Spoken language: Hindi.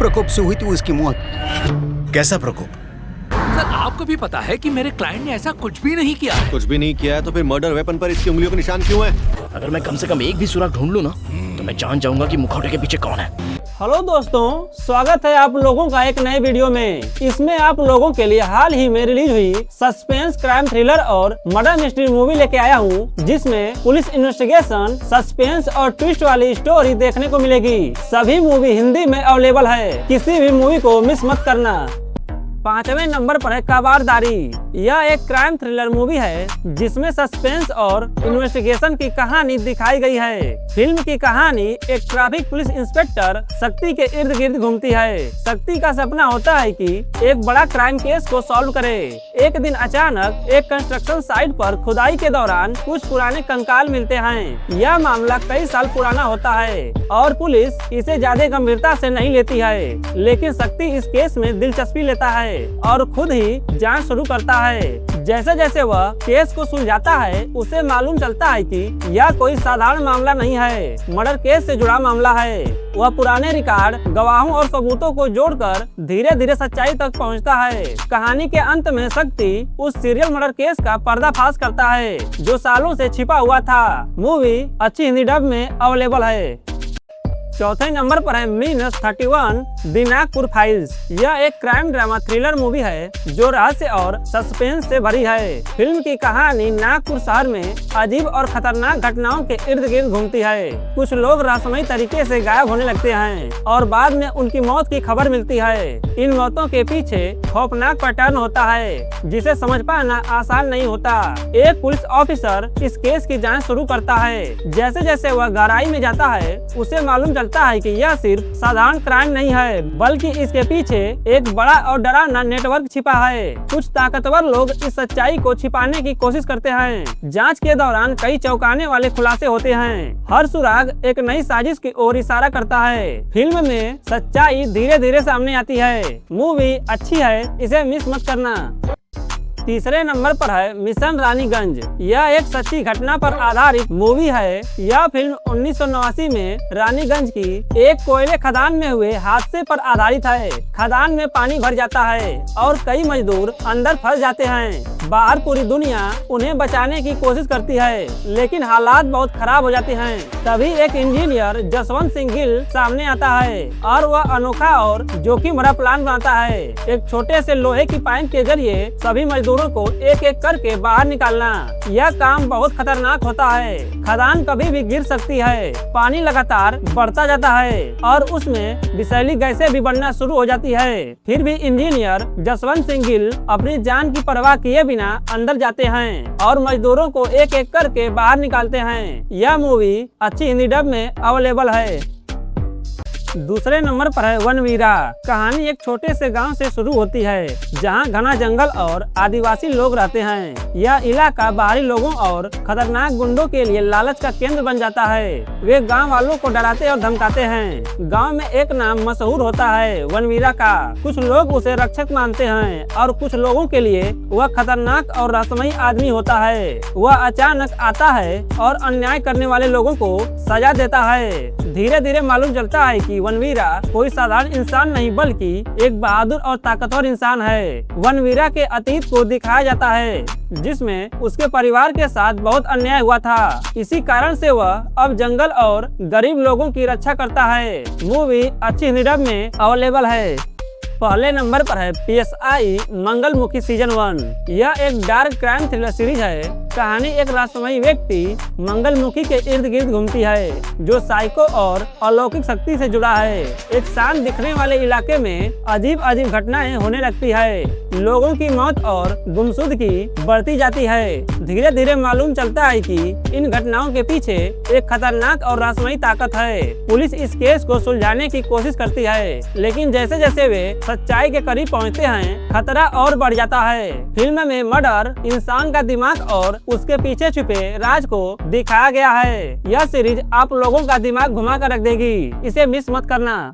प्रकोप से हुई थी उसकी मौत। कैसा प्रकोप? सर, आपको भी पता है कि मेरे क्लाइंट ने ऐसा कुछ भी नहीं किया है। कुछ भी नहीं किया है तो फिर मर्डर वेपन पर इसकी उंगलियों के निशान क्यों है? अगर मैं कम से कम एक भी सुराग ढूंढ लूं ना तो मैं जान जाऊंगा कि मुखौटे के पीछे कौन है। हेलो दोस्तों, स्वागत है आप लोगों का एक नए वीडियो में। इसमें आप लोगों के लिए हाल ही में रिलीज हुई सस्पेंस क्राइम थ्रिलर और मर्डर मिस्ट्री मूवी लेके आया हूँ, जिसमें पुलिस इन्वेस्टिगेशन, सस्पेंस और ट्विस्ट वाली स्टोरी देखने को मिलेगी। सभी मूवी हिंदी में अवेलेबल है, किसी भी मूवी को मिस मत करना। 5वें नंबर पर है कबाड़दारी। यह एक क्राइम थ्रिलर मूवी है जिसमें सस्पेंस और इन्वेस्टिगेशन की कहानी दिखाई गई है। फिल्म की कहानी एक ट्रैफिक पुलिस इंस्पेक्टर शक्ति के इर्द गिर्द घूमती है। शक्ति का सपना होता है कि एक बड़ा क्राइम केस को सॉल्व करे। एक दिन अचानक एक कंस्ट्रक्शन साइट पर खुदाई के दौरान कुछ पुराने कंकाल मिलते हैं। यह मामला कई साल पुराना होता है और पुलिस इसे ज्यादा गंभीरता से नहीं लेती है, लेकिन शक्ति इस केस में दिलचस्पी लेता है और खुद ही जांच शुरू करता है। जैसे जैसे वह केस को सुलझाता है, उसे मालूम चलता है कि यह कोई साधारण मामला नहीं है, मर्डर केस से जुड़ा मामला है। वह पुराने रिकॉर्ड, गवाहों और सबूतों को जोड़कर धीरे धीरे सच्चाई तक पहुंचता है। कहानी के अंत में शक्ति उस सीरियल मर्डर केस का पर्दाफाश करता है जो सालों से छिपा हुआ था। मूवी अच्छी हिंदी डब में अवेलेबल है। चौथे नंबर पर है मीनस 31 द नागपुर फाइल्स। यह एक क्राइम ड्रामा थ्रिलर मूवी है जो रहस्य और सस्पेंस से भरी है। फिल्म की कहानी नागपुर शहर में अजीब और खतरनाक घटनाओं के इर्द गिर्द घूमती है। कुछ लोग रहस्यमयी तरीके से गायब होने लगते हैं और बाद में उनकी मौत की खबर मिलती है। इन मौतों के पीछे खौफनाक पैटर्न होता है जिसे समझ पाना आसान नहीं होता। एक पुलिस ऑफिसर इस केस की जाँच शुरू करता है। जैसे जैसे वह गहराई में जाता है, उसे मालूम चलता है कि यह सिर्फ साधारण क्राइम नहीं है, बल्कि इसके पीछे एक बड़ा और डरावना नेटवर्क छिपा है। कुछ ताकतवर लोग इस सच्चाई को छिपाने की कोशिश करते हैं। जांच के दौरान कई चौंकाने वाले खुलासे होते हैं। हर सुराग एक नई साजिश की ओर इशारा करता है। फिल्म में सच्चाई धीरे धीरे सामने आती है। मूवी अच्छी है, इसे मिस मत करना। तीसरे नंबर पर है मिशन रानीगंज। यह एक सच्ची घटना पर आधारित मूवी है। यह फिल्म 1989 में रानीगंज की एक कोयले खदान में हुए हादसे पर आधारित है। खदान में पानी भर जाता है और कई मजदूर अंदर फंस जाते हैं। बाहर पूरी दुनिया उन्हें बचाने की कोशिश करती है, लेकिन हालात बहुत खराब हो जाते हैं। तभी एक इंजीनियर जसवंत सिंह गिल सामने आता है और वह अनोखा और जोखिम भरा प्लान बनाता है। एक छोटे से लोहे की पाइप के जरिए सभी मजदूरों को एक एक करके बाहर निकालना। यह काम बहुत खतरनाक होता है। खदान कभी भी गिर सकती है। पानी लगातार बढ़ता जाता है और उसमें विषैली गैसें भी बनना शुरू हो जाती है। फिर भी इंजीनियर जसवंत सिंह गिल अपनी जान की परवाह किए बिना अंदर जाते हैं और मजदूरों को एक एक करके बाहर निकालते हैं। यह मूवी अच्छी हिंदी डब में अवेलेबल है। दूसरे नंबर पर है वनवीरा। कहानी एक छोटे से गांव से शुरू होती है जहां घना जंगल और आदिवासी लोग रहते हैं। यह इलाका बाहरी लोगों और खतरनाक गुंडों के लिए लालच का केंद्र बन जाता है। वे गांव वालों को डराते और धमकाते हैं। गांव में एक नाम मशहूर होता है वनवीरा का। कुछ लोग उसे रक्षक मानते हैं और कुछ लोगों के लिए वह खतरनाक और रहस्यमयी आदमी होता है। वह अचानक आता है और अन्याय करने वाले लोगों को सजा देता है। धीरे धीरे मालूम चलता है कि वनवीरा कोई साधारण इंसान नहीं, बल्कि एक बहादुर और ताकतवर इंसान है। वनवीरा के अतीत को दिखाया जाता है जिसमें उसके परिवार के साथ बहुत अन्याय हुआ था। इसी कारण से वह अब जंगल और गरीब लोगों की रक्षा करता है। मूवी अच्छी हिंदी डब में अवेलेबल है। पहले नंबर पर है PSI मंगलमुखी सीजन 1। यह एक डार्क क्राइम थ्रिलर सीरीज है। कहानी एक रहस्यमयी व्यक्ति मंगलमुखी के इर्द गिर्द घूमती है जो साइको और अलौकिक शक्ति से जुड़ा है। एक शांत दिखने वाले इलाके में अजीब अजीब घटनाएं होने लगती है। लोगों की मौत और गुमशुदगी बढ़ती जाती है। धीरे धीरे मालूम चलता है कि इन घटनाओं के पीछे एक खतरनाक और रहस्यमयी ताकत है। पुलिस इस केस को सुलझाने की कोशिश करती है, लेकिन जैसे जैसे वे सच्चाई के करीब पहुंचते हैं, खतरा और बढ़ जाता है। फिल्म में मर्डर, इंसान का दिमाग और उसके पीछे छुपे राज को दिखाया गया है। यह सीरीज आप लोगों का दिमाग घुमा कर रख देगी, इसे मिस मत करना।